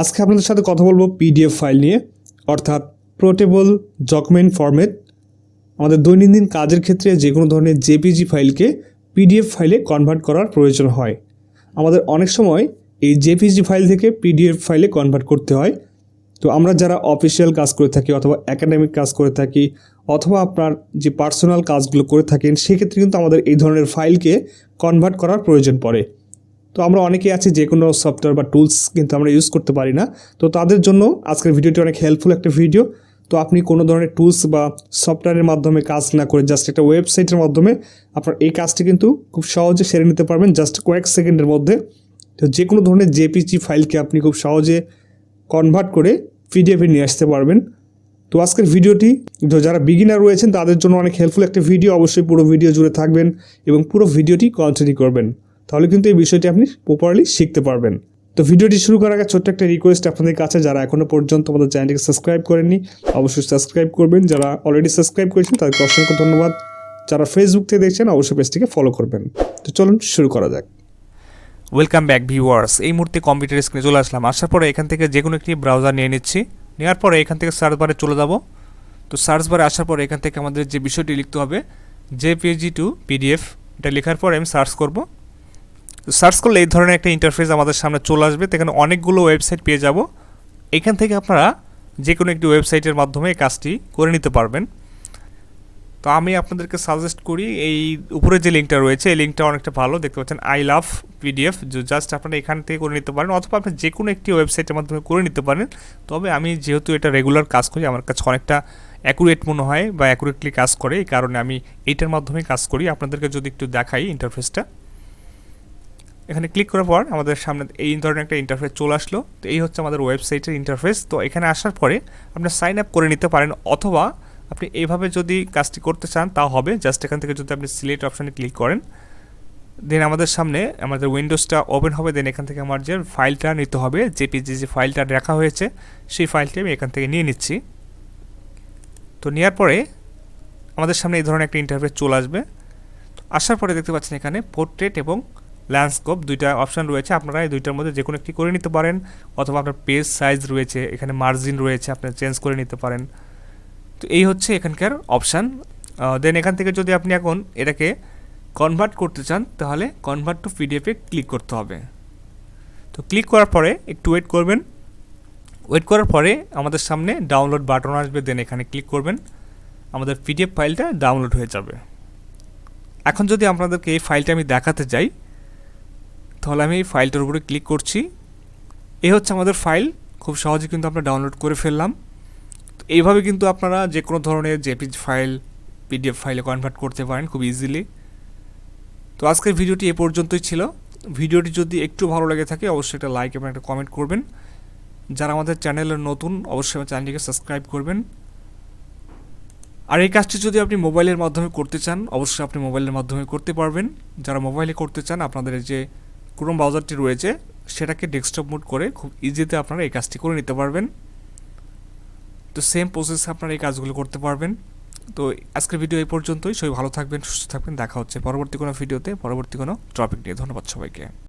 আজকে আপনাদের সাথে কথা বলবো পিডিএফ ফাইল নিয়ে, অর্থাৎ পোর্টেবল ডকুমেন্ট ফরম্যাট। আমাদের দৈনন্দিন কাজের ক্ষেত্রে যে কোনো ধরনের জেপিজি ফাইলকে পিডিএফ ফাইলে কনভার্ট করার প্রয়োজন হয়। আমাদের অনেক সময় এই জেপিজি ফাইল থেকে পিডিএফ ফাইলে কনভার্ট করতে হয়। তো আমরা যারা অফিসিয়াল কাজ করে থাকি অথবা একাডেমিক কাজ করে থাকি অথবা আপনার যে পার্সোনাল কাজগুলো করে থাকেন, সেক্ষেত্রে কিন্তু আমাদের এই ধরনের ফাইলকে কনভার্ট করার প্রয়োজন পড়ে। তো আমরা অনেকেই আছি যে কোনো সফটওয়্যার বা টুলস কিন্তু আমরা ইউজ করতে পারি না। তো তাদের জন্য আজকের ভিডিওটি অনেক হেল্পফুল একটা ভিডিও। তো আপনি কোনো ধরনের টুলস বা সফটওয়্যারের মাধ্যমে কাজ না করে জাস্ট একটা ওয়েবসাইটের মাধ্যমে আপনার এই কাজটি কিন্তু খুব সহজে সেরে নিতে পারবেন জাস্ট কয়েক সেকেন্ডের মধ্যে। তো যে কোনো ধরনের জেপিজি ফাইলকে আপনি খুব সহজে কনভার্ট করে পিডিএফে নিয়ে আসতে পারবেন। তো আজকের ভিডিওটি যারা বিগিনার রয়েছেন তাদের জন্য অনেক হেল্পফুল একটা ভিডিও। অবশ্যই পুরো ভিডিও জুড়ে থাকবেন এবং পুরো ভিডিওটি কন্টিনিউ করবেন, তাহলে কিন্তু এই বিষয়টি আপনি প্রপারলি শিখতে পারবেন। তো ভিডিওটি শুরু করার আগে ছোট্ট একটা রিকোয়েস্ট আপনাদের কাছে, যারা এখনও পর্যন্ত আমাদের চ্যানেলটিকে সাবস্ক্রাইব করেননি অবশ্যই সাবস্ক্রাইব করবেন। যারা অলরেডি সাবস্ক্রাইব করেছেন তাদেরকে অসংখ্য ধন্যবাদ। যারা ফেসবুক থেকে দেখছেন অবশ্যই পেজটিকে ফলো করবেন। তো চলুন শুরু করা যাক। Welcome back viewers. এই মুহূর্তে কম্পিউটার স্ক্রিনে চলে আসলাম। আসার পরে এখান থেকে যে কোনো একটি ব্রাউজার নিয়ে নিচ্ছি। নেওয়ার পরে এখান থেকে সার্চ বারে চলে যাব। তো সার্চ বারে আসার পরে এখান থেকে আমাদের যে বিষয়টি লিখতে হবে জেপিজি টু পিডিএফ, এটা লেখার পরে আমি সার্চ করব। তো সার্চ করলে এই ধরনের একটা ইন্টারফেস আমাদের সামনে চলে আসবে। তো এখানে অনেকগুলো ওয়েবসাইট পেয়ে যাব। এখান থেকে আপনারা যে কোনো একটি ওয়েবসাইটের মাধ্যমে এই কাজটি করে নিতে পারবেন। তো আমি আপনাদেরকে সাজেস্ট করি এই উপরে যে লিঙ্কটা রয়েছে এই লিঙ্কটা অনেকটা ভালো, দেখতে পাচ্ছেন 𝗕𝗓𝗓𝗕𝗓 জাস্ট আপনারা এখান থেকে করে নিতে পারেন অথবা আপনি যে কোনো একটি ওয়েবসাইটের মাধ্যমে করে নিতে পারেন। তবে আমি যেহেতু এটা রেগুলার কাজ করি, আমার কাছে অনেকটা অ্যাকুরেট মনে হয় বা অ্যাকুরেটলি কাজ করে, এই কারণে আমি এইটার মাধ্যমে কাজ করি। আপনাদেরকে যদি একটু দেখাই ইন্টারফেসটা, এখানে ক্লিক করার পর আমাদের সামনে এই ধরনের একটা ইন্টারফেস চলে আসলো। তো এই হচ্ছে আমাদের ওয়েবসাইটের ইন্টারফেস। তো এখানে আসার পরে আপনার সাইন আপ করে নিতে পারেন অথবা আপনি এইভাবে যদি কাজটি করতে চান তাও হবে। জাস্ট এখান থেকে যদি আপনি সিলেক্ট অপশানে ক্লিক করেন, দেন আমাদের সামনে আমাদের উইন্ডোজটা ওপেন হবে। দেন এখান থেকে আমার যে ফাইলটা নিতে হবে, জেপিজি যে ফাইলটা রাখা হয়েছে সেই ফাইলটি আমি এখান থেকে নিয়ে নিচ্ছি। তো নেওয়ার পরে আমাদের সামনে এই ধরনের একটা ইন্টারফেস চলে আসবে। আসার পরে দেখতে পাচ্ছেন এখানে পোর্ট্রেট এবং ল্যান্ডস্কেপ দুইটা অপশান রয়েছে। আপনারা এই দুইটার মধ্যে যে কোনো একটি করে নিতে পারেন অথবা আপনার পেজ সাইজ রয়েছে, এখানে মার্জিন রয়েছে, আপনি চেঞ্জ করে নিতে পারেন। তো এই হচ্ছে এখানকার অপশান। দেন এখান থেকে যদি আপনি এখন এটাকে কনভার্ট করতে চান তাহলে কনভার্ট টু পিডিএফে ক্লিক করতে হবে। তো ক্লিক করার পরে একটু ওয়েট করবেন। ওয়েট করার পরে আমাদের সামনে ডাউনলোড বাটন আসবে। দেন এখানে ক্লিক করবেন, আমাদের পিডিএফ ফাইলটা ডাউনলোড হয়ে যাবে। এখন যদি আপনাদেরকে এই ফাইলটা আমি দেখাতে যাই তাহলে আমি এই ফাইলটার উপরে ক্লিক করছি। এই হচ্ছে আমাদের ফাইল। খুব সহজে কিন্তু আমরা ডাউনলোড করে ফেললাম। এইভাবে কিন্তু আপনারা যে কোনো ধরনের জেপিজি ফাইল পিডিএফ ফাইলে কনভার্ট করতে পারেন খুব ইজিলি। তো আজকের ভিডিওটি এ পর্যন্তই ছিল। ভিডিওটি যদি একটু ভালো লেগে থাকে অবশ্যই একটা লাইক এবং একটা কমেন্ট করবেন। যারা আমাদের চ্যানেলের নতুন অবশ্যই আমার চ্যানেলটিকে সাবস্ক্রাইব করবেন। আর এই কাজটি যদি আপনি মোবাইলের মাধ্যমে করতে চান অবশ্যই আপনি মোবাইলের মাধ্যমে করতে পারবেন। যারা মোবাইলে করতে চান আপনাদের যে ক্রোম ব্রাউজারটি রয়েছে সেটাকে ডেস্কটপ মোড করে খুব ইজিতে আপনারা এই কাজটি করে নিতে পারবেন। তো সেম প্রসেসে আপনারা এই কাজগুলো করতে পারবেন। তো আজকের ভিডিও এই পর্যন্তই। সবাই ভালো থাকবেন, সুস্থ থাকবেন। দেখা হচ্ছে পরবর্তী কোনো ভিডিওতে পরবর্তী কোনো টপিক নিয়ে। ধন্যবাদ সবাইকে।